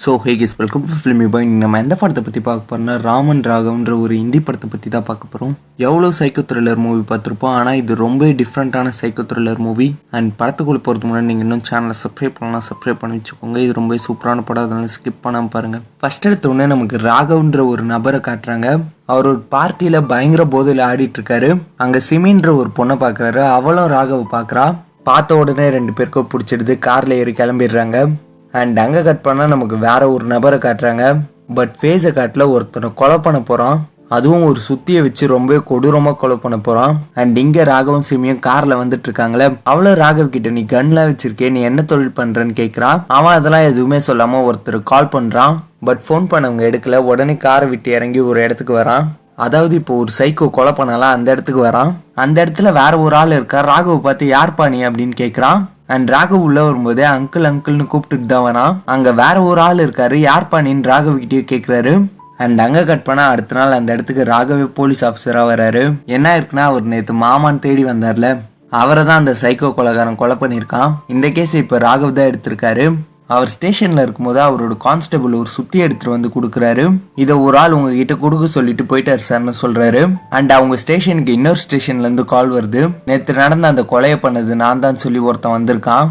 So hey guys welcome to filmy boy. நம்ம எந்த படத்தை பற்றி பார்க்க போகிறோம்னா ராமன் ராகவன்ற ஒரு ஹிந்தி படத்தை பற்றி தான் பார்க்க போகிறோம். எவ்வளோ சைக்கோ த்ரில்லர் மூவி பார்த்துருப்போம், ஆனால் இது ரொம்ப டிஃப்ரெண்ட்டான சைக்கோ த்ரில்லர் மூவி. அண்ட் படத்துக்குள்ளே போகிறதுக்கு முன்னாடி நீங்கள் இன்னும் சேனலை சப்ஸ்கிரைப் பண்ணலாம், சப்ஸ்கிரைப் பண்ணி வச்சுக்கோங்க. இது ரொம்ப சூப்பரான படம், அதனால ஸ்கிப் பண்ணாமல் பாருங்கள். ஃபஸ்ட் எடுத்த உடனே நமக்கு ராகவன்ற ஒரு நபரை காட்டுறாங்க. அவர் ஒரு பார்ட்டியில் பயங்கர போதையில் ஆடிட்டு இருக்காரு. அங்கே சிமின்ற ஒரு பொண்ணை பார்க்குறாரு. அவளும் ராகவை பார்க்குறா. பார்த்த உடனே ரெண்டு பேருக்கும் பிடிச்சிடுது. காரில் ஏறி கிளம்பிடுறாங்க. அண்ட் அங்கே கட் பண்ணால் நமக்கு வேற ஒரு நபரை காட்டுறாங்க. பட் ஃபேஸை காட்டில் ஒருத்தனை கொலை பண்ண போகிறான். அதுவும் ஒரு சுத்தியை வச்சு ரொம்ப கொடூரமாக கொலை பண்ண போகிறான். அண்ட் இங்கே ராகவும் சிமியும் காரில் வந்துட்டு இருக்காங்களே. அவ்வளோ ராகவ் கிட்ட நீ கன்லாம் வச்சிருக்கே, நீ என்ன தொழில் பண்ணுறன்னு கேட்குறான். அவன் அதெல்லாம் எதுவுமே சொல்லாமல் ஒருத்தர் கால் பண்ணுறான். பட் ஃபோன் பண்ணவங்க எடுக்கல. உடனே காரை விட்டு இறங்கி ஒரு இடத்துக்கு வரான். அதாவது இப்போ ஒரு சைக்கோ கொலை பண்ணலாம் அந்த இடத்துக்கு வரான். அந்த இடத்துல வேற ஒரு ஆள் இருக்கா. ராகவை பார்த்து யார் பாணி அப்படின்னு கேட்குறான். அண்ட் ராகவ் உள்ள வரும்போதே அங்கிள் அங்கிள்னு கூப்பிட்டுட்டு தான் வரான். அங்க வேற ஒரு ஆள் இருக்காரு. யார் பாணின்னு ராகவ் கிட்டே கேட்கிறாரு. அண்ட் அங்க கட் பண்ணா அடுத்த நாள் அந்த இடத்துக்கு ராகவே போலீஸ் ஆஃபீஸரா வராரு. என்ன இருக்குன்னா, அவர் நேத்து மாமான்னு தேடி வந்தார்ல, அவரை தான் அந்த சைக்கோ கொலைகாரன் கொலை பண்ணியிருக்கான். இந்த கேஸ் இப்ப ராகவ் தான் எடுத்திருக்காரு. அவர் ஸ்டேஷன்ல இருக்கும்போது அவரோட கான்ஸ்டபிள் ஒரு சுத்தி எடுத்துட்டு வந்து கொடுக்குறாரு. இதை ஒரு ஆள் உங்ககிட்ட கொடுக்க சொல்லிட்டு போயிட்டாரு சார்னு சொல்றாரு. அண்ட் அவங்க ஸ்டேஷனுக்கு இன்னொரு ஸ்டேஷன்ல இருந்து கால் வருது. நேற்று நடந்த அந்த கொலையை பண்ணது நான் தான் சொல்லி ஒருத்தன் வந்திருக்கான்.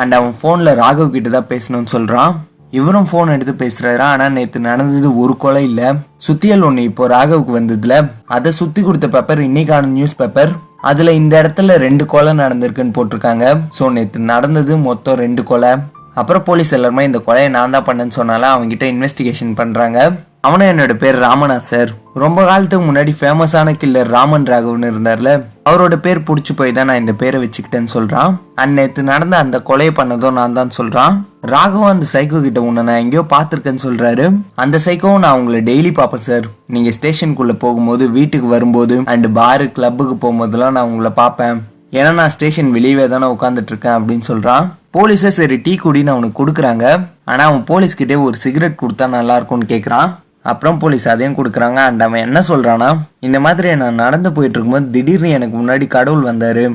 அண்ட் அவன் போன்ல ராகவ் கிட்ட தான் பேசணும்னு சொல்றான். இவரும் போன் எடுத்து பேசுறாரு. ஆனா நேற்று நடந்தது ஒரு கொலை இல்ல, சுத்தியல் ஒண்ணு இப்போ ராகவுக்கு வந்ததுல அதை சுத்தி கொடுத்த பேப்பர் இன்னைக்கான நியூஸ் பேப்பர். அதுல இந்த இடத்துல 2 கொலை நடந்திருக்குன்னு போட்டிருக்காங்க. ஸோ நேற்று நடந்தது மொத்தம் 2 கொலை. அப்புறம் போலீஸ் எல்லாருமே இந்த கொலையை நான் தான் பண்ணேன்னு சொன்னாலும் அவங்ககிட்ட இன்வெஸ்டிகேஷன் பண்றாங்க. அவனும் என்னோட பேர் ராமனா சார், ரொம்ப காலத்துக்கு முன்னாடி ஃபேமஸான கில்லர் ராமன் ராகவன் இருந்தார்ல, அவரோட பேர் பிடிச்சி போய் தான் நான் இந்த பேரை வச்சுக்கிட்டேன்னு சொல்றான். நேற்று நடந்த அந்த கொலையை பண்ணதும் நான் தான் சொல்றான். ராகவும் அந்த சைக்கோ கிட்ட உன்னை நான் எங்கேயோ பார்த்துருக்கேன்னு சொல்றாரு. அந்த சைக்கோவும் நான் உங்களை டெய்லி பார்ப்பேன் சார். நீங்க ஸ்டேஷனுக்குள்ள போகும்போது, வீட்டுக்கு வரும்போது, அண்ட் பாரு கிளப்புக்கு போகும்போதெல்லாம் நான் உங்களை பார்ப்பேன். ஏன்னா நான் ஸ்டேஷன் வெளியவே தானே உட்காந்துட்டு இருக்கேன் அப்படின்னு சொல்றான். போலீஸே சரி டீ குடின்னு அவனுக்கு கொடுக்குறாங்க. ஆனா அவன் போலீஸ்கிட்டே ஒரு சிகரெட் கொடுத்தா நல்லா இருக்கும்னு கேட்கறான். அப்புறம் போலீஸ் அதையும் கொடுக்குறாங்க. அண்ட் அவன் என்ன சொல்றானா, இந்த மாதிரி நான் நடந்து போயிட்டு இருக்கும்போது திடீர்னு எனக்கு முன்னாடி கடவுள் வந்தாரு,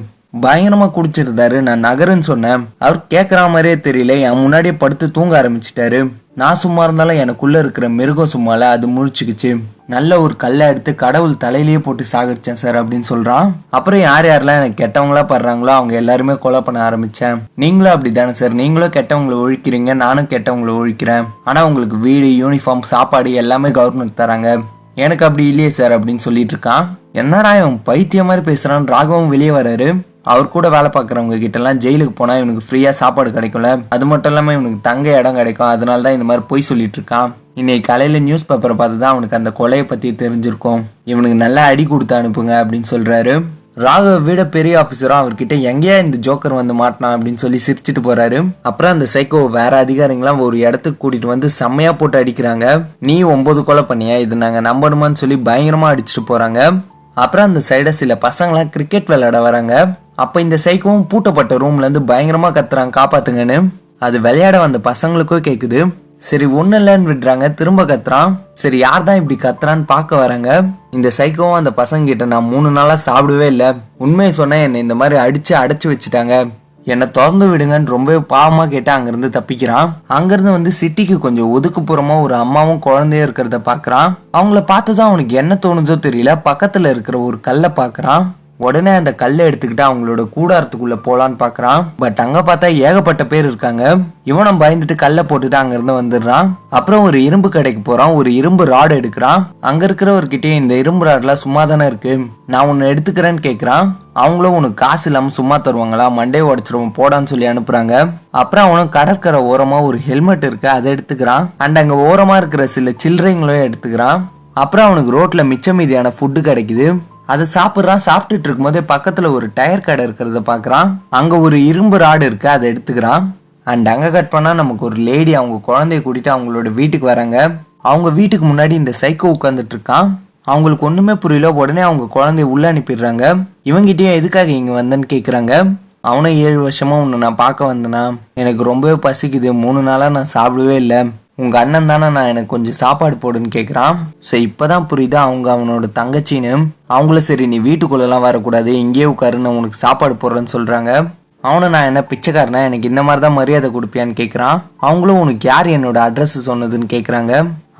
பயங்கரமா குடிச்சிருந்தாரு. நான் நகருன்னு சொன்னேன். அவர் கேட்கற மாதிரியே தெரியல, என் முன்னாடியே படுத்து தூங்க ஆரம்பிச்சிட்டாரு. நான் சும்மா இருந்தாலும் எனக்குள்ள இருக்கிற மிருகம் சும்மால அது முழிச்சுக்குச்சு. நல்ல ஒரு கல்லை எடுத்து கடவுள் தலையிலேயே போட்டு சாகடிச்சேன் சார் அப்படின்னு சொல்றான். அப்புறம் யார் யாரெல்லாம் எனக்கு கெட்டவங்களா படுறாங்களோ அவங்க எல்லாருமே கொலை பண்ண ஆரம்பிச்சேன். நீங்களும் அப்படித்தானே சார், நீங்களும் கெட்டவங்களை ஒழிக்கிறீங்க, நானும் கெட்டவங்களை ஒழிக்கிறேன். ஆனா உங்களுக்கு வீடு, யூனிஃபார்ம், சாப்பாடு எல்லாமே கவர்மெண்ட் தராங்க, எனக்கு அப்படி இல்லையே சார் அப்படின்னு சொல்லிட்டு இருக்கான். என்னடா இவன் பைத்திய மாதிரி பேசுறான். ராகவும் வெளியே வராரு. அவர் கூட வேலை பார்க்குறவங்க கிட்ட எல்லாம் ஜெயிலுக்கு போனா இவனுக்கு ஃப்ரீயா சாப்பாடு கிடைக்கும்ல, அது மட்டும் இல்லாம இவனுக்கு தங்க இடம் கிடைக்கும், அதனால தான் இந்த மாதிரி போய் சொல்லிட்டு இருக்கான். இன்னைக்கு காலையில நியூஸ் பேப்பரை பார்த்து தான் அவனுக்கு அந்த கொலையை பத்தி தெரிஞ்சிருக்கும். இவனுக்கு நல்லா அடி கொடுத்து அனுப்புங்க அப்படின்னு சொல்றாரு. ராகவ் விட பெரிய ஆபீசரும் அவர்கிட்ட எங்கேயா இந்த ஜோக்கர் வந்து மாட்டினான் அப்படின்னு சொல்லி சிரிச்சுட்டு போறாரு. அப்புறம் அந்த சைக்கோ வேற அதிகாரிங்களாம் ஒரு இடத்துக்கு கூட்டிட்டு வந்து செம்மையா போட்டு அடிக்கிறாங்க. நீ 9 கொலை பண்ணியா, இது நாங்க நம்பணுமான்னு சொல்லி பயங்கரமா அடிச்சுட்டு போறாங்க. அப்புறம் அந்த சைட சில பசங்களாம் கிரிக்கெட் விளையாட வராங்க. அப்ப இந்த சைக்கோவும் பூட்டப்பட்ட ரூம்ல இருந்து பயங்கரமா கத்துறாங்க காப்பாத்துங்கன்னு. அது விளையாட வந்த பசங்களுக்கும் கேக்குது. சரி ஒண்ணு இல்லன்னு விடுறாங்க. திரும்ப கத்துறான். சரி யார் தான் இப்படி கத்துறான்னு பார்க்க வராங்க. இந்த சைக்கோவும் அந்த பசங்க கிட்ட நான் 3 நாளா சாப்பிடவே இல்லை, உண்மையை சொன்ன என்னை இந்த மாதிரி அடிச்சு அடைச்சு வச்சுட்டாங்க, என்னை திறந்து விடுங்கன்னு ரொம்ப பாவமா கேட்டு அங்கிருந்து தப்பிக்கிறான். அங்கிருந்து வந்து சிட்டிக்கு கொஞ்சம் ஒதுக்குப்புறமா ஒரு அம்மாவும் குழந்தையும் இருக்கிறத பாக்குறான். அவங்கள பார்த்துதான் அவனுக்கு என்ன தோணுதோ தெரியல, பக்கத்துல இருக்கிற ஒரு கல்லை பாக்குறான். உடனே அந்த கல்லை எடுத்துக்கிட்டு அவங்களோட கூடாரத்துக்குள்ள போலான்னு பாக்குறான். பட் அங்க பார்த்தா ஏகப்பட்ட பேர் இருக்காங்க. இவனும் பயந்துட்டு கல்லை போட்டுட்டு அங்க இருந்து வந்துடுறான். அப்புறம் ஒரு இரும்பு கடைக்கு போறான். ஒரு இரும்பு ராடு எடுக்கிறான். அங்க இருக்கிறவர்கிட்டயே இந்த இரும்பு ராட்லாம் சும்மா தானே இருக்கு, நான் உன்னை எடுத்துக்கிறேன்னு கேக்குறான். அவங்களும் உனக்கு காசு இல்லாம சும்மா தருவாங்களா, மண்டையை உடைச்சிருவோம் போடான்னு சொல்லி அனுப்புறாங்க. அப்புறம் அவனும் கடற்கரை ஓரமா ஒரு ஹெல்மெட் இருக்கு, அதை எடுத்துக்கிறான். அண்ட் அங்க ஓரமா இருக்கிற சில சில்லறைங்களும் எடுத்துக்கிறான். அப்புறம் அவனுக்கு ரோட்ல மிச்ச மீதியான ஃபுட்டு கிடைக்குது, அதை சாப்பிட்றான். சாப்பிட்டுட்டு இருக்கும் போதே பக்கத்துல ஒரு டயர் கடை இருக்கிறத பாக்குறான். அங்க ஒரு இரும்பு ராடு இருக்கு, அதை எடுத்துக்கிறான். அண்ட் அங்க கட் பண்ணா நமக்கு ஒரு லேடி அவங்க குழந்தைய கூட்டிட்டு அவங்களோட வீட்டுக்கு வராங்க. அவங்க வீட்டுக்கு முன்னாடி இந்த சைக்கோ உட்காந்துட்டு இருக்கான். அவங்களுக்கு ஒண்ணுமே புரியல. உடனே அவங்க குழந்தைய உள்ள அனுப்பிடுறாங்க. இவங்கிட்டயே எதுக்காக இங்க வந்தேன்னு கேக்குறாங்க. அவனும் 7 வருஷமா உன்னை நான் பார்க்க வந்தேனா, எனக்கு ரொம்பவே பசிக்குது, 3 நாளா நான் சாப்பிடவே இல்லை, உங்க அண்ணன் தானே, நான் எனக்கு கொஞ்சம் சாப்பாடு போடுன்னு கேட்குறான். ஸோ இப்போதான் புரியுது அவங்க அவனோட தங்கச்சின்னு. அவங்கள சரி நீ வீட்டுக்குள்ளெல்லாம் வரக்கூடாது, இங்கேயே உட்காரு, நான் உனக்கு சாப்பாடு போடுறேன்னு சொல்றாங்க. அவனும் நான் என்ன பிச்சைக்காரனா, எனக்கு இந்த மாதிரி தான் மரியாதை கொடுப்பியான்னு கேட்குறான். அவங்களும் உனக்கு யார் என்னோட அட்ரஸ் சொன்னதுன்னு கேட்குறாங்க.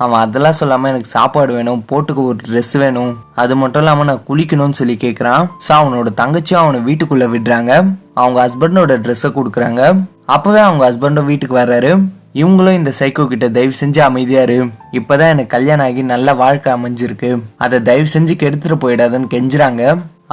அவன் அதெல்லாம் சொல்லாமல் எனக்கு சாப்பாடு வேணும், போட்டுக்க ஒரு ட்ரெஸ் வேணும், அது மட்டும் இல்லாமல் நான் குளிக்கணும்னு சொல்லி கேட்குறான். ஸோ அவனோட தங்கச்சியும் அவனை வீட்டுக்குள்ளே விடுறாங்க. அவங்க ஹஸ்பண்டோட ட்ரெஸ்ஸை கொடுக்குறாங்க. அப்போவே அவங்க ஹஸ்பண்டும் வீட்டுக்கு வர்றாரு. இவங்களும் இந்த சைக்கோ கிட்ட தயவு செஞ்சு அமைதியாரு, இப்பதான் எனக்கு கல்யாணம் ஆகி நல்ல வாழ்க்கை அமைஞ்சிருக்கு, அதை தயவு செஞ்சு கெடுத்துட்டு போயிடாதுன்னு கெஞ்சுறாங்க.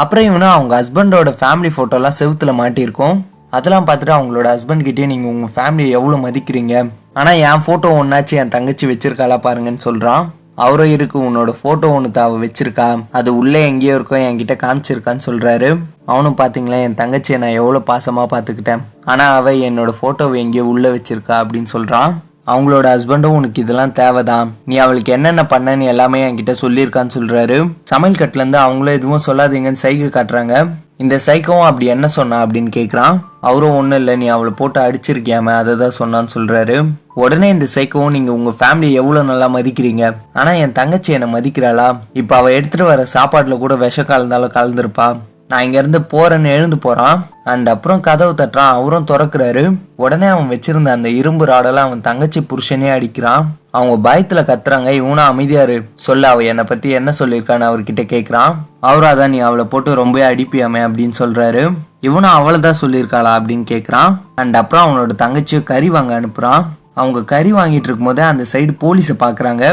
அப்புறம் இவனும் அவங்க ஹஸ்பண்டோட ஃபேமிலி போட்டோலாம் செவுத்துல மாட்டிருக்கோம். அதெல்லாம் பார்த்துட்டு அவங்களோட ஹஸ்பண்ட் கிட்டே நீங்க உங்க ஃபேமிலியை எவ்வளவு மதிக்கிறீங்க, ஆனா என் போட்டோ ஒன்னாச்சு என் தங்கச்சி வச்சிருக்காளா பாருங்கன்னு சொல்றான். அவரும் இருக்கு, உன்னோட போட்டோ ஒன்று அவ வச்சிருக்கா, அது உள்ளே எங்கேயோ இருக்கும், என்கிட்ட காமிச்சிருக்கான்னு சொல்றாரு. அவனும் பாத்தீங்களா என் தங்கச்சியை நான் எவ்வளவு பாசமா பாத்துக்கிட்டேன், ஆனா அவ என்னோட போட்டோவை எங்கேயோ உள்ள வச்சிருக்கா அப்படின்னு சொல்றான். அவங்களோட ஹஸ்பண்டும் உனக்கு இதெல்லாம் தேவைதான், நீ அவளுக்கு என்னென்ன பண்ணன்னு எல்லாமே என்கிட்ட சொல்லியிருக்கான்னு சொல்றாரு. சமையல் கட்டுல இருந்து அவங்களும் எதுவும் சொல்லாதீங்கன்னு சைகை காட்டுறாங்க. இந்த சைக்கோவும் அப்படி என்ன சொன்னா அப்படின்னு கேட்குறான். அவரும் ஒன்றும் இல்லை, நீ அவளை போட்டு அடிச்சிருக்கியாம அதை தான் சொன்னான்னு சொல்றாரு. உடனே இந்த சைக்கோவும் நீங்க உங்க ஃபேமிலியை எவ்வளவு நல்லா மதிக்கிறீங்க, ஆனா என் தங்கச்சி என்னை மதிக்கிறாளா, இப்ப அவ எடுத்துட்டு வர சாப்பாட்டுல கூட விஷம் கலந்தாலும் கலந்துருப்பா, நான் இங்க இருந்து போறேன்னு எழுந்து போறான். அண்ட் அப்புறம் கதவு தட்டுறான். அவரும் திறக்கிறாரு. உடனே அவன் வச்சிருந்த அந்த இரும்பு ராடெல்லாம் அவன் தங்கச்சி புருஷனே அடிக்கிறான். அவங்க பயத்துல கத்துறாங்க. இவனும் அமைதியாரு, சொல்ல அவ என்னை பத்தி என்ன சொல்லியிருக்கான்னு அவர்கிட்ட கேட்கிறான். அவரும் அதான் நீ அவளை போட்டு ரொம்ப அடிப்பியாமே அப்படின்னு சொல்றாரு. இவனும் அவளைதான் சொல்லியிருக்காளா அப்படின்னு கேட்கிறான். அண்ட் அப்புறம் அவனோட தங்கச்சியை கறி வாங்க அனுப்புறான். அவங்க கறி வாங்கிட்டு இருக்கும் போதே அந்த சைடு போலீஸை பாக்குறாங்க.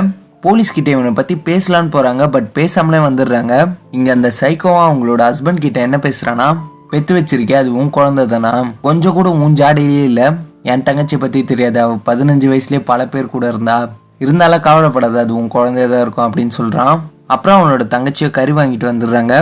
போலீஸ் கிட்ட இவனை பத்தி பேசலான்னு போறாங்க, பட் பேசாமலே வந்துடுறாங்க. இங்க அந்த சைக்கோவா அவங்களோட ஹஸ்பண்ட் கிட்ட என்ன பேசுறானா, பெத்து வச்சிருக்கே அது உன் குழந்தை தானா, கொஞ்சம் கூட உன் ஜாடியிலே இல்ல, என் தங்கச்சி பத்தி தெரியாது, அவ 15 வயசுலயே பல பேர் கூட இருந்தாலும் கவலைப்படாது, அது உன் குழந்தையதான் இருக்கும் அப்படின்னு சொல்றான். அப்புறம் அவனோட தங்கச்சியை கறி வாங்கிட்டு வந்துடுறாங்க.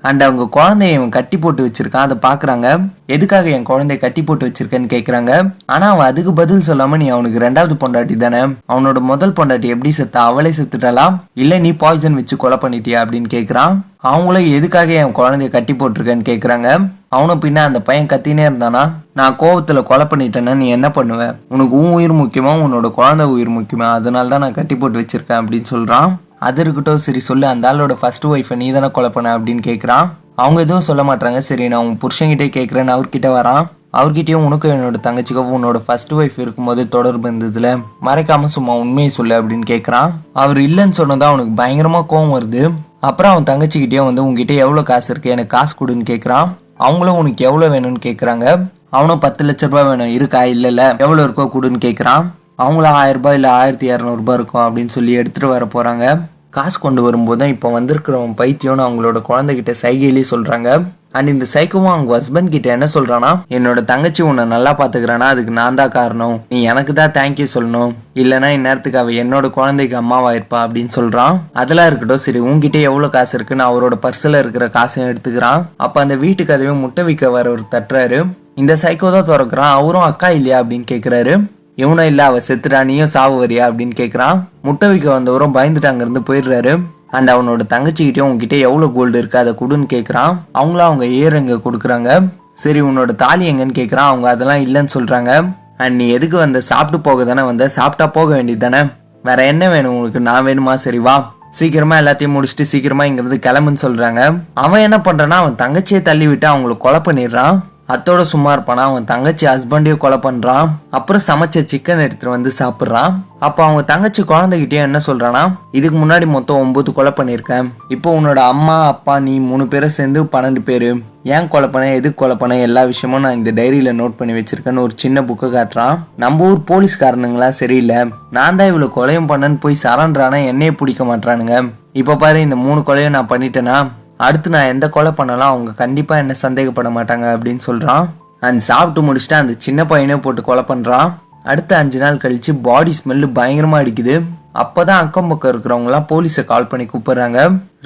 அண்ட் அவங்க குழந்தைய இவன் கட்டி போட்டு வச்சிருக்கான். அதை பாக்குறாங்க. எதுக்காக என் குழந்தைய கட்டி போட்டு வச்சிருக்கேன்னு கேக்குறாங்க. ஆனா அவன் அதுக்கு பதில் சொல்லாம நீ அவனுக்கு 2வது பொண்டாட்டி தானே, அவனோட முதல் பொண்டாட்டி எப்படி செத்தா, அவளே செத்துட்டாளா, இல்ல நீ பாய்சன் வச்சு கொலை பண்ணிட்டியா அப்படின்னு கேக்குறான். அவங்களும் எதுக்காக என் குழந்தைய கட்டி போட்டிருக்கேன்னு கேக்குறாங்க. அவனும் பின்ன அந்த பையன் கத்தினே இருந்தானா, நான் கோவத்துல கொலை பண்ணிட்டேன்னா நீ என்ன பண்ணுவ, உனக்கு உன் உயிர் முக்கியமா உன்னோட குழந்தை உயிர் முக்கியமா, அதனால தான் நான் கட்டி போட்டு வச்சிருக்கேன் அப்படின்னு சொல்றான். அது இருக்கட்டும், சரி சொல்லு, அந்த ஆளோட ஃபர்ஸ்ட் ஒய்ஃபை நீ தானே கொலை பண்ண அப்படின்னு கேட்குறான். அவங்க எதுவும் சொல்ல மாட்டாங்க. சரி நான் உன் புருஷன்கிட்டே கேட்குறேன்னு அவர்கிட்ட வரான். அவர்கிட்டயும் உனக்கும் என்னோட தங்கச்சிக்கோ உன்னோட ஃபர்ஸ்ட் ஒய்ஃப் இருக்கும்போது தொடர்பு இருந்ததுல, மறைக்காம சும்மா உண்மையை சொல்லு அப்படின்னு கேட்குறான். அவர் இல்லைன்னு சொன்னதான் அவனுக்கு பயங்கரமா கோவம் வருது. அப்புறம் அவன் தங்கச்சிக்கிட்டேயும் வந்து உங்ககிட்ட எவ்வளோ காசு இருக்கு, எனக்கு காசு கொடுன்னு கேட்குறான். அவங்களும் உனக்கு எவ்வளோ வேணும்னு கேட்குறாங்க. அவனும் 10 லட்ச ரூபாய் வேணும், இருக்கா, இல்லைல்ல எவ்வளோ இருக்கோ கொடுன்னு கேட்குறான். அவங்களும் 1000 ரூபாய் இல்லை 1200 ரூபாய் இருக்கும் அப்படின்னு சொல்லி எடுத்துட்டு வர போறாங்க. காசு கொண்டு வரும்போது தான் இப்போ வந்திருக்கிறவன் பைத்தியம்னு அவங்களோட குழந்தைகிட்ட சைகையிலே சொல்றாங்க. அண்ட் இந்த சைக்கோவும் அவங்க ஹஸ்பண்ட் கிட்ட என்ன சொல்றானா, என்னோட தங்கச்சி உன்னை நல்லா பாத்துக்கிறானா அதுக்கு நான் தான் காரணம், நீ எனக்கு தான் தேங்க்யூ சொல்லணும், இல்லைன்னா இந்நேரத்துக்கு அவ என்னோட குழந்தைக்கு அம்மாவா இருப்பா அப்படின்னு சொல்றான். அதெல்லாம் இருக்கட்டும், சரி உங்ககிட்ட எவ்வளவு காசு இருக்குன்னு அவரோட பர்ஸ்ல இருக்கிற காசையும் எடுத்துக்கிறான். அப்ப அந்த வீட்டுக்கு அதுவே முட்டை விற்க வர ஒரு தட்டுறாரு. இந்த சைக்கோ தான் திறக்கிறான். அவரும் அக்கா இல்லையா அப்படின்னு கேட்கிறாரு. இவனும் இல்ல, அவ செத்துட்டா, நீயும் சாவு வரியா அப்படின்னு கேட்குறான். முட்டை விற்க வந்தவரும் பயந்துட்டு அங்கிருந்து போயிடுறாரு. அண்ட் அவனோட தங்கச்சிக்கிட்டயும் உங்ககிட்ட எவ்வளவு கோல்டு இருக்கு அதை கொடுன்னு கேட்குறான். அவங்களும் அவங்க இயரிங்க கொடுக்குறாங்க. சரி உன்னோட தாலி எங்கன்னு கேட்குறான். அவங்க அதெல்லாம் இல்லைன்னு சொல்றாங்க. அண்ட் நீ எதுக்கு வந்த, சாப்பிட்டு போக தானே வந்த, சாப்பிட்டா போக வேண்டியது தானே, வேற என்ன வேணும் உனக்கு, நான் வேணுமா, சரி வா சீக்கிரமா எல்லாத்தையும் முடிச்சுட்டு சீக்கிரமா இங்கிருந்து கிளம்புன்னு சொல்றாங்க. அவன் என்ன பண்றான்னா அவன் தங்கச்சியை தள்ளி விட்டு அவங்களை கொலை பண்ணிடுறான். அத்தோட சும்மா இருப்பானா, அவன் தங்கச்சி ஹஸ்பண்டையும் கொலை பண்றான். அப்புறம் சமைச்ச சிக்கன் எடுத்துட்டு வந்து சாப்பிட்றான். அப்போ அவங்க தங்கச்சி குழந்தைகிட்டே என்ன சொல்றானா, இதுக்கு முன்னாடி மொத்தம் 9 கொலை பண்ணியிருக்கேன், இப்போ உன்னோட அம்மா அப்பா நீ 3 பேரை சேர்ந்து 12 பேரு, ஏன் கொலை பண்ண, எதுக்கு கொலை பண்ண, எல்லா விஷயமும் நான் இந்த டைரியில நோட் பண்ணி வச்சிருக்கேன்னு ஒரு சின்ன புக்கை காட்டுறான். நம்ம ஊர் போலீஸ்காரனுங்களா சரியில்லை, நான் தான் இவ்வளவு கொலையும் பண்ணன்னு போய் சரண்டானா என்னையே பிடிக்க மாட்டானுங்க, இப்ப பாரு இந்த 3 கொலையும் நான் பண்ணிட்டேன்னா அடுத்து நான் எந்த கொலை பண்ணலாம் அவங்க கண்டிப்பா என்ன சந்தேகப்பட மாட்டாங்க அப்படின்னு சொல்றான். அண்ட் சாப்பிட்டு முடிச்சுட்டு அந்த சின்ன பையனே போட்டு கொலை பண்றான். அடுத்த 5 நாள் கழிச்சு பாடி ஸ்மெல்லு பயங்கரமா அடிக்குது. அப்பதான் அக்கம் பக்கம் இருக்கிறவங்க எல்லாம் போலீஸை கால் பண்ணி கூப்பிடுறாங்க.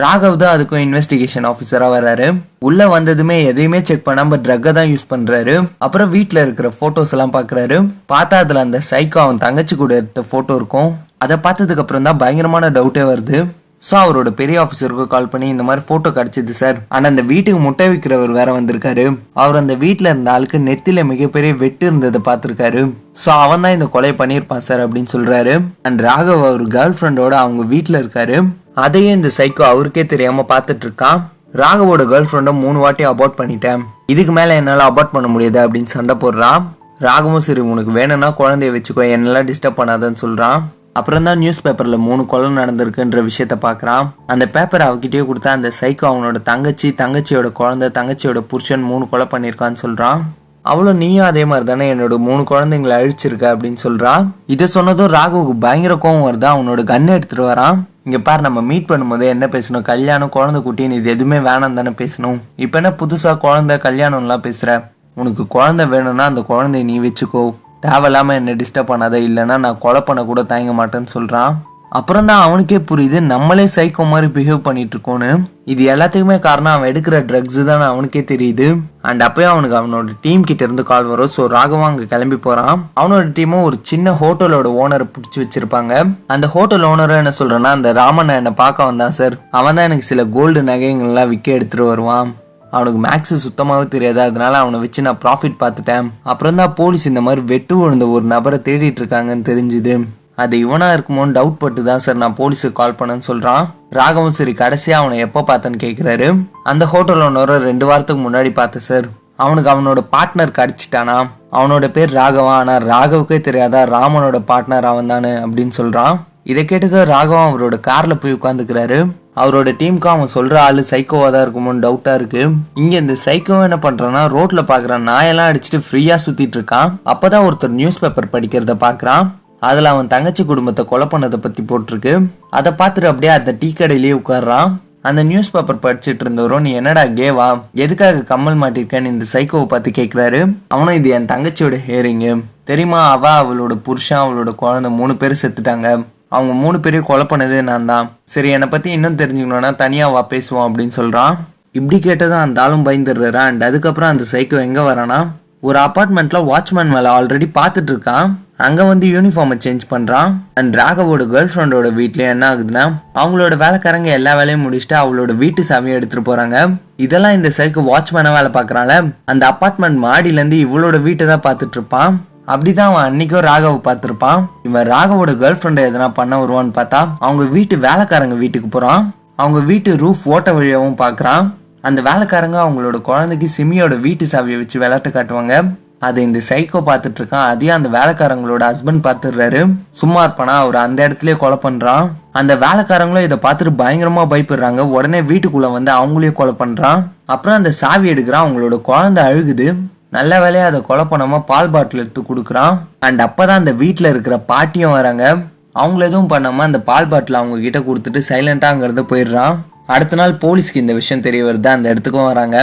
ராகவ் தான் அதுக்கும் இன்வெஸ்டிகேஷன் ஆஃபீஸரா வர்றாரு. உள்ள வந்ததுமே எதையுமே செக் பண்ணாம ட்ரக்கை தான் யூஸ் பண்றாரு. அப்புறம் வீட்டுல இருக்கிற போட்டோஸ் எல்லாம் பாக்குறாரு. பார்த்தா அதுல அந்த சைக்கோ அவன் தங்கச்சி கூட எடுத்த போட்டோ இருக்கும். அதை பார்த்ததுக்கு அப்புறம் தான் பயங்கரமான டவுட்டே வருது. ஸோ அவரோட பெரிய ஆஃபீஸருக்கு கால் பண்ணி இந்த மாதிரி ஃபோட்டோ கிடச்சிது சார், ஆனால் அந்த வீட்டுக்கு முட்டை விற்கிறவர் வேற வந்திருக்காரு, அவர் அந்த வீட்டில் இருந்த ஆளுக்கு நெத்தில மிகப்பெரிய வெட்டு இருந்ததை பார்த்துருக்காரு, ஸோ அவன் தான் இந்த கொலை பண்ணியிருப்பான் சார் அப்படின்னு சொல்றாரு. அண்ட் ராகவ் அவர் கேர்ள் ஃப்ரெண்டோட அவங்க வீட்டில் இருக்காரு. அதையும் இந்த சைக்கோ அவருக்கே தெரியாம பார்த்துட்டு இருக்கான். ராகவோட கேர்ள் ஃப்ரெண்டை 3 வாட்டி அபார்ட் பண்ணிட்டேன், இதுக்கு மேல என்னால அபார்ட் பண்ண முடியாது அப்படின்னு சண்டை போடுறான். ராகவும் சரி உனக்கு வேணும்னா குழந்தைய வச்சுக்கோ, என்னெல்லாம் டிஸ்டர்ப் பண்ணாதன்னு சொல்றான். அப்புறம் தான் நியூஸ் பேப்பர்ல 3 கொலை நடந்திருக்குன்ற விஷயத்த பாக்குறான். அந்த பேப்பர் அவகிட்டயே கொடுத்தா அந்த சைக்கோ அவனோட தங்கச்சியோட குழந்தை, தங்கச்சியோட புருஷன் 3 கொலை பண்ணிருக்கான்னு சொல்றான். அவளும் நீயும் அதே மாதிரி தானே என்னோட 3 குழந்தைங்களை அழிச்சிருக்க அப்படின்னு சொல்றா. இதை சொன்னதும் ராகுவுக்கு பயங்கர கோவம் வருது. அவனோட கன்னை எடுத்துட்டு வரான். இங்க பாரு, நம்ம மீட் பண்ணும்போது என்ன பேசணும், கல்யாணம் குழந்தை குட்டின்னு இது எதுவுமே வேணாம் தானே பேசணும். இப்ப என்ன புதுசா குழந்தை கல்யாணம்லாம் பேசுற? உனக்கு குழந்தை வேணும்னா அந்த குழந்தைய நீ வச்சுக்கோ, தேவையில்லாம என்ன டிஸ்டர்ப் பண்ணாத, இல்லைன்னா நான் கொலை பண்ண கூட தயங்க மாட்டேன்னு சொல்றான். அப்புறம் தான் அவனுக்கே புரியுது நம்மளே சைக்கோ மாதிரி பிஹேவ் பண்ணிட்டு இருக்கோன்னு. இது எல்லாத்துக்குமே காரணம் அவன் எடுக்கிற ட்ரக்ஸ் தான் அவனுக்கே தெரியுது. அண்ட் அப்பயே அவனுக்கு அவனோட டீம் கிட்ட இருந்து கால் வரும். ஸோ ராகவா அங்க கிளம்பி போறான். அவனோட டீமும் ஒரு சின்ன ஹோட்டலோட ஓனரை பிடிச்சி வச்சிருப்பாங்க. அந்த ஹோட்டல் ஓனரும் என்ன சொல்றேன்னா, அந்த ராமனை என்னை பார்க்க வந்தான் சார், அவன் தான் எனக்கு சில கோல்டு நகைகள்லாம் விற்க எடுத்துட்டு வருவான், அவனுக்கு மேக்ஸ் சுத்தமாகவே தெரியாது, அதனால அவனை வச்சு நான் ப்ராஃபிட் பார்த்துட்டேன். அப்புறம் தான் போலீஸ் இந்த மாதிரி வெட்டு விழுந்த ஒரு நபரை தேடிட்டு இருக்காங்கன்னு தெரிஞ்சுது. அது இவனா இருக்குமோன்னு டவுட் பட்டு தான் சார் நான் போலீஸுக்கு கால் பண்ணேன்னு சொல்றான். ராகவும் சரி கடைசியா அவனை எப்போ பார்த்தேன்னு கேட்கிறாரு. அந்த ஹோட்டல் ஓனரை 2 வாரத்துக்கு முன்னாடி பார்த்தேன் சார், அவனுக்கு அவனோட பார்ட்னர் கிடைச்சிட்டானா, அவனோட பேர் ராகவா, ஆனா ராகவுக்கே தெரியாதா ராமனோட பார்ட்னர் அவன் தானே அப்படின்னு சொல்றான். இதை கேட்டுதான் ராகவா அவரோட கார்ல போய் உட்காந்துக்கிறாரு. அவரோட டீமுக்கு அவன் சொல்ற ஆளு சைக்கோவா தான் இருக்குமோன்னு டவுட்டா இருக்கு. இங்க இந்த சைக்கோ என்ன பண்றான்னா, ரோட்ல பாக்குற நாயெல்லாம் அடிச்சுட்டு ஃப்ரீயா சுத்திட்டு இருக்கான். அப்பதான் ஒருத்தர் நியூஸ் பேப்பர் படிக்கிறத பாக்குறான். அதுல அவன் தங்கச்சி குடும்பத்தை கொலை பண்ணதை பத்தி போட்டிருக்கு. அதை பார்த்துட்டு அப்படியே அந்த டீ கடையிலேயே உட்கார்றான். அந்த நியூஸ் பேப்பர் படிச்சுட்டு இருந்தவரும், நீ என்னடா கேவா, எதுக்காக கம்மல் மாட்டிருக்கேன்னு இந்த சைக்கோவை பார்த்து கேட்கிறாரு. அவனும், இது என் தங்கச்சியோட ஹேரிங்கு தெரியுமா, அவளோட புருஷன் அவளோட குழந்தை 3 பேர் செத்துட்டாங்க, அவங்க 3 பேரையும் கொலை பண்ணதே நான் தான், சரி என்னை பத்தி இன்னும் தெரிஞ்சுக்கணும்னா தனியா வா பேசுவோம் அப்படின்னு சொல்றான். இப்படி கேட்டதும் அந்த ஆளும் பயந்துடுறான். அண்ட் அதுக்கப்புறம் அந்த சைக்கோ எங்க வரானா, ஒரு அபார்ட்மெண்ட்ல வாட்ச்மேன் வேலை ஆல்ரெடி பார்த்துட்டு இருக்கான். அங்க வந்து யூனிஃபார்மை சேஞ்ச் பண்றான். அண்ட் ராகவோட கேர்ள் ஃப்ரெண்டோட வீட்ல என்ன ஆகுதுன்னா, அவங்களோட வேலைக்காரங்க எல்லா வேலையும் முடிச்சுட்டு அவளோட வீட்டு சாவியை எடுத்துட்டு போறாங்க. இதெல்லாம் இந்த சைக்கோ வாட்ச்மேனா வேலை பாக்குறான்ல, அந்த அபார்ட்மெண்ட் மாடியில இருந்து இவளோட வீட்டை தான் பார்த்துட்டு இருப்பான். அப்படிதான் அவன் அன்னைக்கும் ராகவ பார்த்திருப்பான். இவன் ராகவோட கேர்ள் ஃப்ரெண்டை எதனா பண்ண வருவான்னு பார்த்தா அவங்க வீட்டு வேலைக்காரங்க வீட்டுக்கு போறான். அவங்க வீட்டு ரூஃப் ஓட்ட வழியாவும் பாக்குறான். அந்த வேலைக்காரங்க அவங்களோட குழந்தைக்கு சிமியோட வீட்டு சாவியை வச்சு விளையாட்டு காட்டுவாங்க. அதை இந்த சைக்கோ பார்த்துட்டு இருக்கான். அதையும் அந்த வேலைக்காரங்களோட ஹஸ்பண்ட் பார்த்துடுறாரு. சும்மா இருப்பானா, அவர் அந்த இடத்துலயே கொலை பண்றான். அந்த வேலைக்காரங்களும் இதை பார்த்துட்டு பயங்கரமா பயப்படுறாங்க. உடனே வீட்டுக்குள்ள வந்து அவங்களையும் கொலை பண்றான். அப்புறம் அந்த சாவி எடுக்கிறான். அவங்களோட குழந்தை அழுகுது. நல்ல வேலையா அதை கொலை பண்ணாம பால் பாட்டில் எடுத்து கொடுக்குறான். அண்ட் அப்பதான் அந்த வீட்டுல இருக்கிற பாட்டியும் வராங்க. அவங்கள எதுவும் பண்ணாம அந்த பால் பாட்டில் அவங்க கிட்ட கொடுத்துட்டு சைலண்டா அங்க இருந்து போயிடுறான். அடுத்த நாள் போலீஸ்க்கு இந்த விஷயம் தெரிய வருது. அந்த இடத்துக்கும் வராங்க.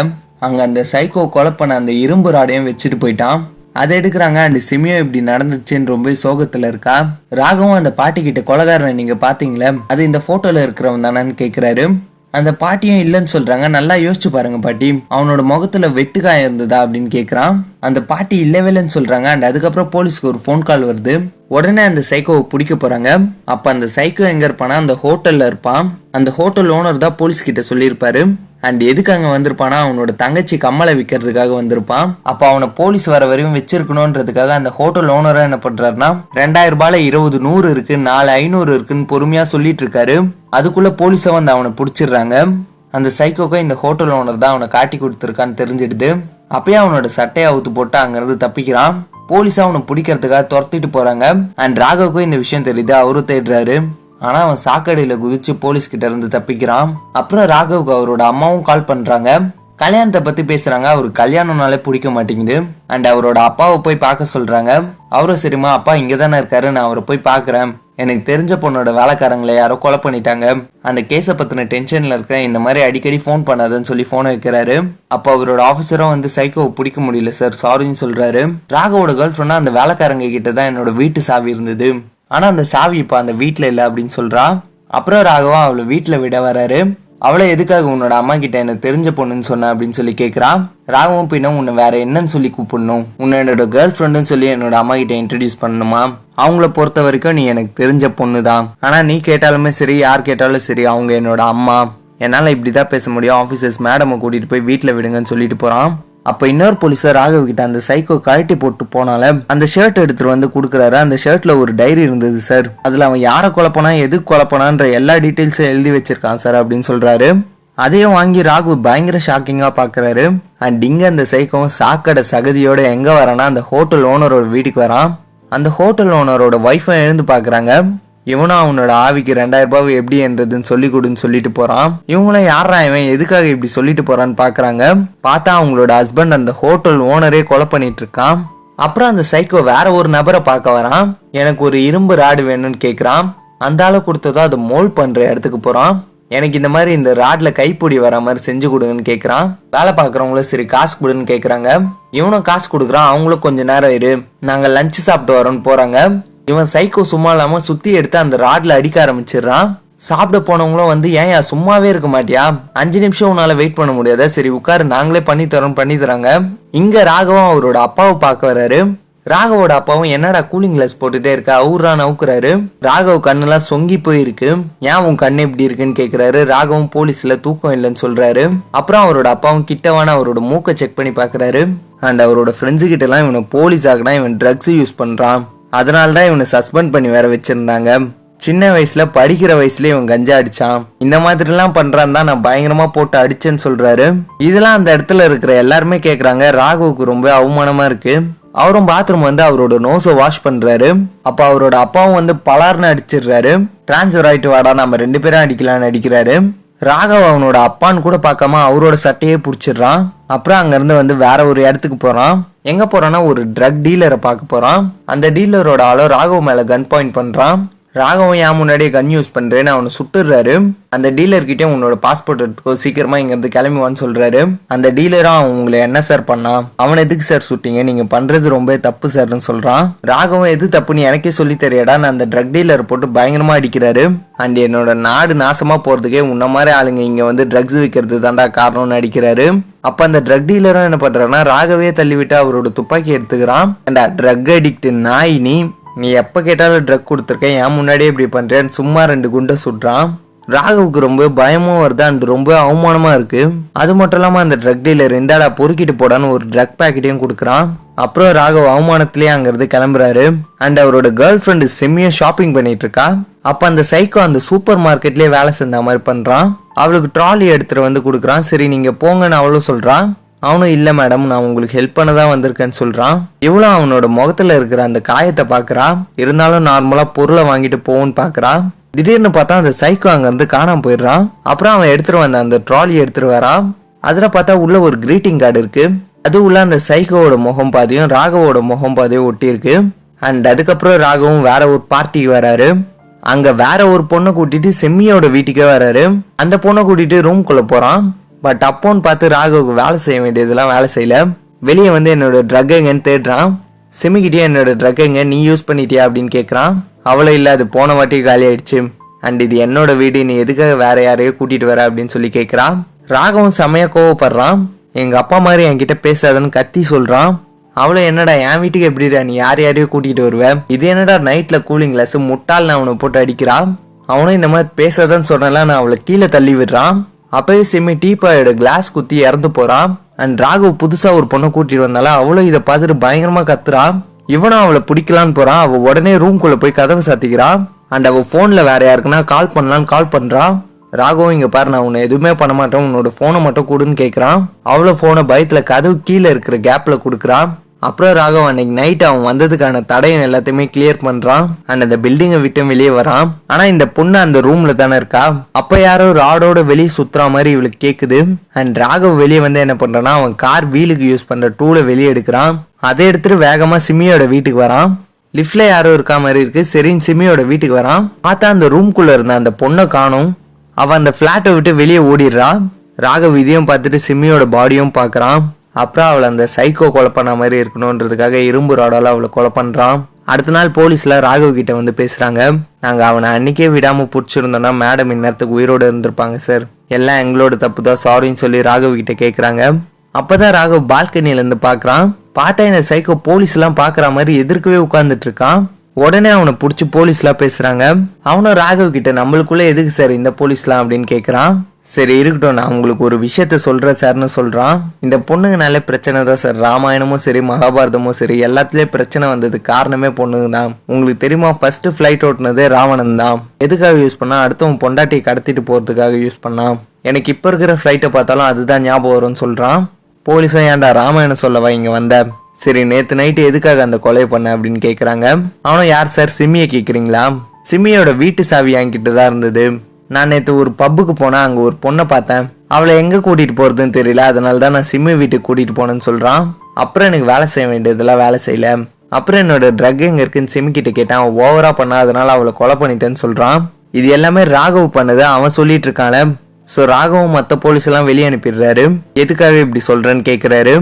அங்க அந்த சைக்கோ கொலை பண்ண அந்த இரும்பு ராடையும் வச்சுட்டு போயிட்டான். அதை எடுக்கிறாங்க. அண்ட் சிமியோ இப்படி நடந்துச்சுன்னு ரொம்ப சோகத்துல இருக்கா. ராகவும் அந்த பாட்டி கிட்ட, கொலைகாரனை நீங்க பாத்தீங்களே, அது இந்த போட்டோல இருக்கிறவன் தானு கேக்குறாரு. அந்த பாட்டியும் இல்லைன்னு சொல்றாங்க. நல்லா யோசிச்சு பாருங்க பாட்டி, அவனோட முகத்துல வெட்டுக்காயம் இருந்ததா அப்படின்னு கேக்குறான். அந்த பாட்டி இல்லவே இல்லைன்னு சொல்றாங்க. அண்ட் அதுக்கப்புறம் போலீஸ்க்கு ஒரு போன் கால் வருது. உடனே அந்த சைக்கோவை பிடிக்க போறாங்க. அப்ப அந்த சைக்கோ எங்க இருப்பானா, அந்த ஹோட்டல்ல இருப்பான். அந்த ஹோட்டல் ஓனர் தான் போலீஸ் கிட்ட சொல்லியிருப்பாரு. அண்ட் எதுக்கு அங்க வந்திருப்பானா, அவனோட தங்கச்சி கம்மலை விற்கிறதுக்காக வந்திருப்பான். அப்ப அவனை போலீஸ் வர வரையும் வச்சிருக்கணும்ன்றதுக்காக அந்த ஹோட்டல் ஓனரா என்ன பண்றாருன்னா, 2000 ரூபாயில 20 100 இருக்கு, 4 500 இருக்குன்னு பொறுமையா சொல்லிட்டு இருக்காரு. அதுக்குள்ள போலீஸ வந்து அவனை பிடிச்சிடுறாங்க. அந்த சைக்கோக்கு இந்த ஹோட்டல் ஓனர் தான் அவனை காட்டி கொடுத்துருக்கான்னு தெரிஞ்சிடுது. அப்பயே அவனோட சட்டையை அவுத்து போட்டு அங்கிருந்து தப்பிக்கிறான். போலீஸ் அவனை பிடிக்கிறதுக்காக துரத்திட்டு போறாங்க. அண்ட் ராகவுக்கும் இந்த விஷயம் தெரியுது. அவரும் தேடுறாரு. ஆனா அவன் சாக்கடையில குதிச்சு போலீஸ் கிட்ட இருந்து தப்பிக்கிறான். அப்புறம் ராகவுக்கு அவரோட அம்மாவும் கால் பண்றாங்க. கல்யாணத்தை பத்தி பேசுறாங்க. அவருக்கு கல்யாணம்னாலே பிடிக்க மாட்டேங்குது. அண்ட் அவரோட அப்பாவை போய் பார்க்க சொல்றாங்க. அவரும் சரிம்மா, அப்பா இங்கதானே இருக்காரு, நான் அவரை போய் பாக்குறேன், எனக்கு தெரிஞ்ச பொண்ணோட வேலைக்காரங்களை யாரோ கொலை பண்ணிட்டாங்க, அந்த கேஸை பத்தின டென்ஷன்ல இருக்கேன், இந்த மாதிரி அடிக்கடி போன் பண்ணாதுன்னு சொல்லி போனை வைக்கிறாரு. அப்போ அவரோட ஆபீசரும் வந்து சைக்கோவை பிடிக்க முடியல சார், சாரின்னு சொல்றாரு. ராகவோட கேர்ள் ஃப்ரெண்டா அந்த வேலைக்காரங்க கிட்ட தான் என்னோட வீட்டு சாவி இருந்தது, ஆனா அந்த சாவி இப்ப அந்த வீட்டுல இல்ல அப்படின்னு சொல்றா. அப்புறம் ராகவா அவளை வீட்டுல விட வராரு. அவளை எதுக்காக உன்னோட அம்மா கிட்ட எனக்கு தெரிஞ்ச பொண்ணுன்னு சொன்ன அப்படின்னு சொல்லி கேட்கறான். ராகவும் பின்ன உன்னை வேற என்னன்னு சொல்லி கூப்பிடணும், உன்னை என்னோட கேர்ள் ஃப்ரெண்டுன்னு சொல்லி என்னோட அம்மா கிட்ட இன்ட்ரடியூஸ் பண்ணணுமா, அவங்கள பொறுத்த வரைக்கும் நீ எனக்கு தெரிஞ்ச பொண்ணு தான், ஆனா நீ கேட்டாலுமே சரி யார் கேட்டாலும் சரி அவங்க என்னோட அம்மா, என்னால இப்படிதான் பேச முடியும், ஆபீசர்ஸ் மேடமை கூட்டிட்டு போய் வீட்டுல விடுங்கன்னு சொல்லிட்டு போறான். அப்ப இன்னொரு போலீஸர் ராகவ் கிட்ட அந்த சைக்கோ கழட்டி போட்டு போனால அந்த ஷர்ட் எடுத்துட்டு வந்து குடுக்குறாரு. அந்த ஷர்ட்ல ஒரு டைரி இருந்தது சார், அதுல அவன் யாரை கொலை பண்ணா எதுக்கு கொலை பண்ணான்ற எல்லா டீடைல்ஸும் எழுதி வச்சிருக்கான் சார் அப்படின்னு சொல்றாரு. அதையும் வாங்கி ராகு பயங்கர ஷாக்கிங்கா பாக்குறாரு. அண்ட் இங்க அந்த சைக்கோவும் சாக்கடை சகதியோட எங்க வரானா அந்த ஹோட்டல் ஓனரோட வீட்டுக்கு வரான். அந்த ஹோட்டல் ஓனரோட ஒய்ஃபை எழுந்து பாக்குறாங்க. இவனும் அவனோட ஆவிக்கு 2000 ரூபாய் எப்படி என்றதுன்னு சொல்லி கொடுன்னு சொல்லிட்டு போறான். இவங்களும் யாரா இவன் எதுக்காக இப்படி சொல்லிட்டு போறான்னு பாக்குறாங்க. பார்த்தா அவங்களோட ஹஸ்பண்ட் அந்த ஹோட்டல் ஓனரே கொலை பண்ணிட்டு இருக்கான். அப்புறம் அந்த சைக்கோ வேற ஒரு நபரை பார்க்க வரான். எனக்கு ஒரு இரும்பு ராடு வேணும்னு கேக்குறான். அந்த ஆளை கொடுத்ததோ அதை மோல்ட் பண்ற இடத்துக்கு போறான். எனக்கு இந்த மாதிரி இந்த ராட்ல கைப்பிடி வர மாதிரி செஞ்சு கொடுங்கன்னு கேக்குறான். வேலை பாக்குறவங்களும் சரி காசு கொடுன்னு கேக்குறாங்க. இவனும் காசு கொடுக்குறான். அவங்களும் கொஞ்ச நேரம் இரு, நாங்க லஞ்ச் சாப்பிட்டு வரோன்னு போறாங்க. இவன் சைக்கோ சும்மா இல்லாம சுத்தி எடுத்து அந்த ராட்ல அடிக்க ஆரம்பிச்சிடுறான். சாப்பிட போனவங்களும் வந்து ஏன் சும்மாவே இருக்க மாட்டியா, 5 நிமிஷம் உன்னால வெயிட் பண்ண முடியாத, சரி உட்காரு நாங்களே பண்ணி தராங்க. இங்க ராகவும் அவரோட அப்பாவை பார்க்க வர்றாரு. ராகவோட அப்பாவும் என்னடா கூலிங் கிளாஸ் போட்டுட்டே இருக்கா ஊர்ரான் அவுக்குறாரு. ராகவ் கண்ணெல்லாம் சொங்கி போயிருக்கு. ஏன் உன் கண்ணு இப்படி இருக்குன்னு கேக்குறாரு. ராகவும் போலீஸ்ல தூக்கம் இல்லைன்னு சொல்றாரு. அப்புறம் அவரோட அப்பாவும் கிட்டவான அவரோட மூக்கை செக் பண்ணி பாக்குறாரு. அண்ட் அவரோட ஃப்ரெண்ட்ஸு கிட்ட எல்லாம் இவனை போலீஸ் ஆகினா இவன் ட்ரக்ஸ் யூஸ் பண்றான், அதனாலதான் இவனை சஸ்பெண்ட் பண்ணி வேற வச்சிருந்தாங்க. சின்ன வயசுல படிக்கிற வயசுல இவன் கஞ்சா அடிச்சான், இந்த மாதிரி எல்லாம் பண்றான் தான் நான் பயங்கரமா போட்டு அடிச்சேன்னு சொல்றாரு. இதெல்லாம் அந்த இடத்துல இருக்கிற எல்லாருமே கேக்குறாங்க. ராகுவுக்கு ரொம்ப அவமானமா இருக்கு. அவரும் பாத்ரூம் வந்து அவரோட நோஸை வாஷ் பண்றாரு. அப்ப அவரோட அப்பாவும் வந்து பலார்னு அடிச்சிடுறாரு. டிரான்ஸ்பர் ஆயிட்டு வாடா நம்ம 2 பேரும் அடிக்கலான்னு அடிக்கிறாரு. ராகவ் அவனோட அப்பான்னு கூட பார்க்காம அவரோட சட்டையே புடிச்சிடுறான். அப்புறம் அங்க இருந்து வந்து வேற ஒரு இடத்துக்கு போறான். எங்க போறான்னா ஒரு ட்ரக் டீலரை பார்க்க போறான். அந்த டீலரோட ஆளோ ராகவ் மேல கன் பாயிண்ட் பண்றான். ராகவும் ஏன் முன்னாடியே கன் யூஸ் பண்றேன்னு அவனை சுட்டுறாரு. அந்த டீலர் கிட்டே உன்னோட பாஸ்போர்ட் எடுத்துக்கோ, சீக்கிரமா இங்க இருந்து கிளம்பிவான்னு சொல்றாரு. அந்த டீலரா அவன் உங்களை என்ன சார் பண்ணான், அவன் எதுக்கு சார் சுட்டீங்க, நீங்க பண்றது ரொம்ப தப்பு சார்னு சொல்றான். ராகவும் எது தப்புன்னு எனக்கே சொல்லி தெரியாடா, நான் அந்த ட்ரக் டீலர் போட்டு பயங்கரமா அடிக்கிறாரு. அண்ட் என்னோட நாடு நாசமா போறதுக்கே உன்ன மாதிரி ஆளுங்க இங்க வந்து ட்ரக்ஸ் விற்கிறது தாண்டா காரணம்னு அடிக்கிறாரு. அப்ப அந்த ட்ரக் டீலரும் என்ன பண்றாருன்னா ராகவே தள்ளிவிட்டு அவரோட துப்பாக்கி எடுத்துக்கிறான். அண்ட் ட்ரக் அடிக்ட் நாய் நீ எப்ப கேட்டாலும் ட்ரக் கொடுத்துருக்கேன், ஏன் முன்னாடியே இப்படி பண்றேன்னு சும்மா 2 குண்டை சுடுறான். ராகவுக்கு ரொம்ப பயமும் வருது அண்ட் ரொம்ப அவமானமா இருக்கு. அது மட்டும் இல்லாம அந்த ட்ரக் டீலர் இந்தாடா பொறுக்கிட்டு போடான்னு ஒரு ட்ரக் பேக்கெட்டையும் கொடுக்குறான். அப்புறம் ராகவ் அவமானத்திலேயே அங்கிருந்து கிளம்புறாரு. அண்ட் அவரோட கேர்ள் ஃப்ரெண்டு செம்மியா ஷாப்பிங் பண்ணிட்டு இருக்கா. அப்ப அந்த சைக்கோ அந்த சூப்பர் மார்க்கெட்லயே வேலை செஞ்ச மாதிரி பண்றான். அவளுக்கு ட்ராலி எடுத்துட்டு வந்து கொடுக்குறான். சரி நீங்க போங்கன்னு அவளும் சொல்றான். அவனும் இல்ல மேடம் நான் உங்களுக்கு ஹெல்ப் பண்ணதான் வந்திருக்கேன்னு சொல்றான். இவ்வளவு அவனோட முகத்துல இருக்கிற அந்த காயத்தை பாக்குறான். இருந்தாலும் நார்மலா பொருளை வாங்கிட்டு போவோன்னு பாக்குறான். திடீர்னு பார்த்தா அந்த சைக்கோ அங்க இருந்து காணாம போயிடுறான். அப்புறம் அவன் எடுத்துட்டு வந்த அந்த ட்ராலி எடுத்துட்டு வரான். அதுல பார்த்தா உள்ள ஒரு கிரீட்டிங் கார்டு இருக்கு. அது உள்ள அந்த சைக்கோவோட முகம் பாதியும் ராகவோட முகம் பாதியும் ஒட்டி இருக்கு. அண்ட் அதுக்கப்புறம் ராகவும் வேற ஒரு பார்ட்டிக்கு வராரு. அங்க வேற ஒரு பொண்ணை கூட்டிட்டு செம்மியோட வீட்டுக்கே வராரு. அந்த பொண்ணை கூட்டிட்டு ரூம்குள்ள போறான். பட் அப்போன்னு பார்த்து ராகவுக்கு வேலை செய்ய வேண்டியதெல்லாம் வேலை செய்யல. வெளியே வந்து என்னோட ட்ரக் எங்கன்னு தேடுறான். செமிக்கிட்டே என்னோட ட்ரக் எங்க நீ யூஸ் பண்ணிட்டியா அப்படின்னு கேட்கறான். அவ்வளோ இல்லை அது போன வாட்டி காலி ஆயிடுச்சு. அண்ட் இது என்னோட வீடு, நீ எதுக்காக வேற யாரையோ கூட்டிட்டு வர அப்படின்னு சொல்லி கேட்கறான். ராகவும் செமையா கோவப்படுறான். எங்க அப்பா மாதிரி என்கிட்ட பேசாதன்னு கத்தி சொல்றான். அவ்வளோ என்னடா என் வீட்டுக்கு எப்படிடா நீ யாரையோ கூட்டிட்டு வருவேன், இது என்னடா நைட்ல கூலிங் கிளாஸ் முட்டால் அவனை போட்டு அடிக்கிறான். அவனும் இந்த மாதிரி பேசாதன்னு சொன்னால நான் அவளை கீழே தள்ளி விடுறான். அப்பயே செம்மி டீப்பாயோட கிளாஸ் குத்தி இறந்து போறான். அண்ட் ராகவ் புதுசா ஒரு பொண்ணை கூட்டிட்டு வந்தால அவளும் இதை பார்த்துட்டு பயங்கரமா கத்துறான். இவனும் அவளை பிடிக்கலான்னு போறான். அவ உடனே ரூம்குள்ள போய் கதவை சாத்திக்கிறான். அண்ட் அவ போன்ல வேற யாருக்குன்னா கால் பண்ணலான்னு கால் பண்றான். ராகவும் இங்க பாரு நான் உன்னை எதுவுமே பண்ண மாட்டேன், உன்னோட போனை மட்டும் கொடுன்னு கேட்கறான். அவ்வளோ போனை பயத்துல கதவு கீழே இருக்கிற கேப்ல கொடுக்குறான். அப்புறம் ராகவ் அன்னைக்கு நைட் அவன் வந்ததுக்கான தடையம் எல்லாத்தையுமே கிளியர் பண்றான். அண்ட் அந்த பில்டிங்கை விட்டு வெளியே வரான். ஆனா இந்த பொண்ணு அந்த ரூம்ல தானே இருக்கா. அப்ப யாரோ ராடோட வெளியே சுத்துற மாதிரி இவளுக்கு கேக்குது. அண்ட் ராகவ் வெளியே வந்து என்ன பண்றான்னா அவன் கார் வீலுக்கு யூஸ் பண்ற டூலை வெளியே எடுக்கிறான். அதை எடுத்துட்டு வேகமா சிமியோட வீட்டுக்கு வரான். லிப்ட்ல யாரோ இருக்கா மாதிரி இருக்கு. சரின்னு சிமியோட வீட்டுக்கு வரான். பார்த்தா அந்த ரூம்குள்ள இருந்த அந்த பொண்ணை காணும். அவன் அந்த பிளாட்டை விட்டு வெளியே ஓடிடுறான். ராகவ் இதையும் பார்த்துட்டு சிமியோட பாடியும் பாக்குறான். அப்புறம் அவளை அந்த சைக்கோ கொலை பண்ண மாதிரி இருக்கணும்ன்றதுக்காக இரும்பு ராடால அவளை கொலை பண்றான். அடுத்த நாள் போலீஸ்ல ராகவ் கிட்ட வந்து பேசுறாங்க. நாங்க அவனை அன்னைக்கே விடாம புடிச்சிருந்தோம்னா மேடம் இந்நேரத்துக்கு உயிரோடு இருந்திருப்பாங்க சார், எல்லாம் எங்களோட தப்பு தான் சாரின்னு சொல்லி ராகவ் கிட்ட கேக்குறாங்க. அப்பதான் ராகவ் பால்கனில இருந்து பாக்குறான். பார்த்தா இந்த சைக்கோ போலீஸ் எல்லாம் பாக்குற மாதிரி எதிர்க்கவே உட்கார்ந்துட்டு இருக்கான். உடனே அவனை புடிச்சு போலீஸ் எல்லாம் பேசுறாங்க. அவனும் ராகவ் கிட்ட நம்மளுக்குள்ள எதுக்கு சார் இந்த போலீஸ்லாம் அப்படின்னு கேக்குறான். சரி இருக்கட்டும் நான் உங்களுக்கு ஒரு விஷயத்த சொல்றேன் சார்னு சொல்றான். இந்த பொண்ணுங்கனாலே பிரச்சனை தான் சார், ராமாயணமும் சரி மகாபாரதமும் சரி எல்லாத்துலயும் பிரச்சனை வந்தது காரணமே பொண்ணுங்க தான். உங்களுக்கு தெரியுமா ஃபர்ஸ்ட் ஃபிளைட் ஓட்டுனதே ராவணன் தான். எதுக்காக யூஸ் பண்ணா அடுத்தவன் பொண்டாட்டியை கடத்திட்டு போறதுக்காக யூஸ் பண்ணான். எனக்கு இப்போ இருக்கிற ஃப்ளைட்டை பார்த்தாலும் அதுதான் ஞாபகம் வரும்னு சொல்கிறான். போலீஸும் ஏன்டா ராமாயணம் சொல்லவா இங்கே வந்த, சரி நேற்று நைட்டு எதுக்காக அந்த கொலை பண்ண அப்படின்னு கேட்குறாங்க. அவனும் யார் சார் சிம்மியை கேட்குறீங்களா, சிம்மியோட வீட்டு சாவி என்கிட்ட தான் இருந்தது, நான் நேற்று ஒரு பப்புக்கு போனேன், அங்கே ஒரு பொண்ணை பார்த்தேன், அவளை எங்கே கூட்டிகிட்டு போகிறதுன்னு தெரியல, அதனால தான் நான் சிம்மி வீட்டுக்கு கூட்டிகிட்டு போனேன்னு சொல்கிறான். அப்புறம் எனக்கு வேலை செய்ய வேண்டியதெல்லாம் வேலை செய்யல, அப்புறம் என்னோட ட்ரக் எங்கே இருக்குன்னு சிம்மி கிட்ட கேட்டேன், அவன் ஓவரா பண்ணா அதனால அவளை கொலை பண்ணிட்டேன்னு சொல்கிறான். இது எல்லாமே ராகவ் பண்ணது அவன் சொல்லிட்டு இருக்கான. ஸோ ராகவும் மற்ற போலீஸ் எல்லாம் வெளியே அனுப்பிடுறாரு. எதுக்காக இப்படி சொல்றேன்னு கேட்குறாரு.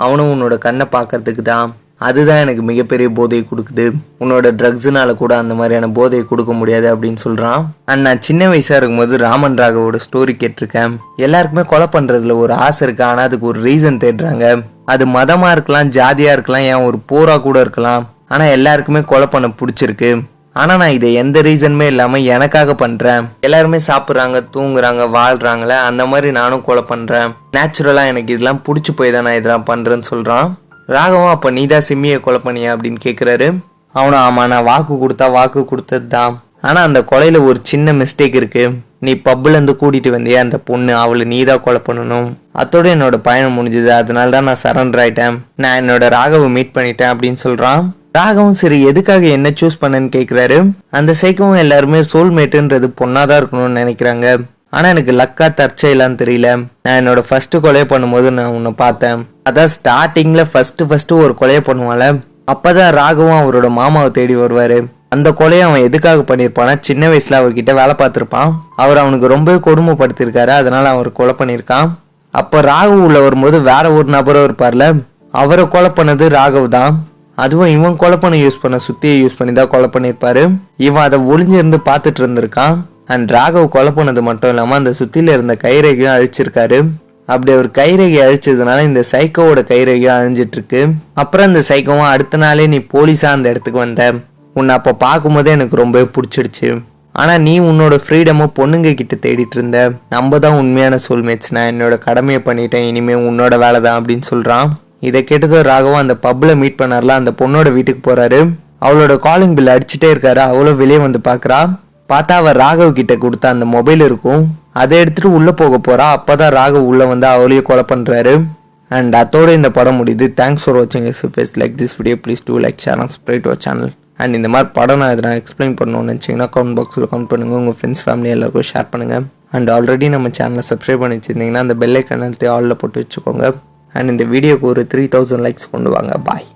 அவனும் உன்னோட கண்ணை பார்க்கறதுக்கு தான், அதுதான் எனக்கு மிகப்பெரிய போதையை கொடுக்குது, உன்னோட ட்ரக்ஸ்னால கூட அந்த மாதிரியான போதையை கொடுக்க முடியாது அப்படின்னு சொல்றான். அண்ட் நான் சின்ன வயசா இருக்கும்போது ராமன் ராகவோட ஸ்டோரி கேட்டிருக்கேன். எல்லாருக்குமே கொலை பண்றதுல ஒரு ஆசை இருக்கு, ஆனா அதுக்கு ஒரு ரீசன் தேடுறாங்க. அது மதமா இருக்கலாம், ஜாதியா இருக்கலாம், ஏன் ஒரு போரா கூட இருக்கலாம். ஆனா எல்லாருக்குமே கொலை பண்ண பிடிச்சிருக்கு. ஆனா நான் இதை எந்த ரீசனுமே இல்லாம எனக்காக பண்றேன். எல்லாருமே சாப்பிட்றாங்க, தூங்குறாங்க, வாழ்றாங்களே, அந்த மாதிரி நானும் கொலை பண்றேன். நேச்சுரலா எனக்கு இதெல்லாம் பிடிச்சி போய் தான் நான் இதெல்லாம் பண்றேன்னு சொல்றான். ராகவும் அப்ப நீதான் சிம்மியை கொலை பண்ணியா அப்படின்னு கேட்குறாரு. அவனும் ஆமா, நான் வாக்கு கொடுத்தா வாக்கு கொடுத்தது தான், ஆனா அந்த கொலையில ஒரு சின்ன மிஸ்டேக் இருக்கு. நீ பப்புல இருந்து கூட்டிட்டு வந்தியா அந்த பொண்ணு, அவளை நீதான் கொலை பண்ணணும். அத்தோட என்னோட பயணம் முடிஞ்சது, அதனால தான் நான் சரண்டர் ஆயிட்டேன், நான் என்னோட ராகவை மீட் பண்ணிட்டேன் அப்படின்னு சொல்றான். ராகவும் சரி எதுக்காக என்ன சூஸ் பண்ணன்னு கேட்குறாரு. அந்த சைக்கவும் எல்லாருமே சோல்மேட்டுன்றது பொண்ணாதான் இருக்கணும்னு நினைக்கிறாங்க, ஆனா எனக்கு லக்கா தற்செயலான்னு தெரியல, நான் என்னோட ஃபர்ஸ்ட் கொலையை பண்ணும்போது நான் உன்னை பார்த்தேன், அதான் ஸ்டார்டிங்ல ஃபர்ஸ்ட் ஒரு கொலையை பண்ணுவான்ல, அப்பதான் ராகவும் அவரோட மாமாவை தேடி வருவாரு. அந்த கொலையை அவன் எதுக்காக பண்ணியிருப்பானா, சின்ன வயசுல அவர்கிட்ட வேலை பார்த்திருப்பான், அவர் அவனுக்கு ரொம்ப கொடுமைப்படுத்திருக்காரு, அதனால அவர் கொலை பண்ணியிருக்கான். அப்ப ராகவ் உள்ள வரும்போது வேற ஒரு நபரும் இருப்பார்ல, அவரை கொலை பண்ணது ராகவ் தான். அதுவும் இவன் கொலை பண்ண யூஸ் பண்ண சுத்தியை யூஸ் பண்ணி தான் கொலை பண்ணியிருப்பாரு. இவன் அதை ஒளிஞ்சிருந்து பார்த்துட்டு இருந்திருக்கான். அண்ட் ராகவ் கொலை பண்ணது மட்டும் இல்லாம அந்த சுத்தில இருந்த கைரேகையும் அழிச்சிருக்காரு. அப்படி அவர் கைரேகை அழிச்சதுனால இந்த சைக்கோவோட கைரேகையும் அழிஞ்சிட்டு இருக்கு. அப்புறம் இந்த சைக்கோவும் அடுத்த நாளே நீ போலீஸா அந்த இடத்துக்கு வந்த, உன்னை அப்ப பார்க்கும்போதே எனக்கு ரொம்பவே பிடிச்சிடுச்சு, ஆனா நீ உன்னோட ஃப்ரீடமும் பொண்ணுங்க கிட்ட தேடிட்டு இருந்த, நம்ம தான் உண்மையான சோல்மேட்ஸ், நான் என்னோட கடமையை பண்ணிட்டேன், இனிமே உன்னோட வேலை தான் அப்படின்னு சொல்றான். இதை கேட்டதோ ராகவும் அந்த பப்ல மீட் பண்ணார்ல அந்த பொண்ணோட வீட்டுக்கு போறாரு. அவளோட காலிங் பில் அடிச்சுட்டே இருக்காரு. அவளும் வெளியே வந்து பாக்குறா. பார்த்தா அவர் ராகவ் கிட்ட கொடுத்த அந்த மொபைல் இருக்கும், அதை எடுத்துட்டு உள்ள போக போறா. அப்பதான் ராகவ் உள்ள வந்து அவளையும் கொலை பண்றாரு. அண்ட் அதோட இந்த படம் முடியுது. தேங்க்ஸ் ஃபார் வாட்சிங். If like this video please do like, share and subscribe to our channel. And இந்த மாதிரி படம் நான் எதனா எக்ஸ்பிளைன் பண்ணணும்னு நினச்சிங்கன்னா கமெண்ட் பாக்ஸில் கமெண்ட் பண்ணுங்கள், உங்கள் ஃப்ரெண்ட்ஸ் ஃபேமிலி எல்லாருக்கும் ஷேர் பண்ணுங்கள். அண்ட் ஆல்ரெடி நம்ம சேனலை சப்ஸ்கிரைப் பண்ணி வச்சுருந்தீங்கன்னா அந்த பெல் ஐக்கானை ஆலில் போட்டு வச்சுக்கோங்க. அண்ட் இந்த வீடியோக்கு ஒரு 3000 லைக்ஸ் கொண்டு வாங்க. பாய்.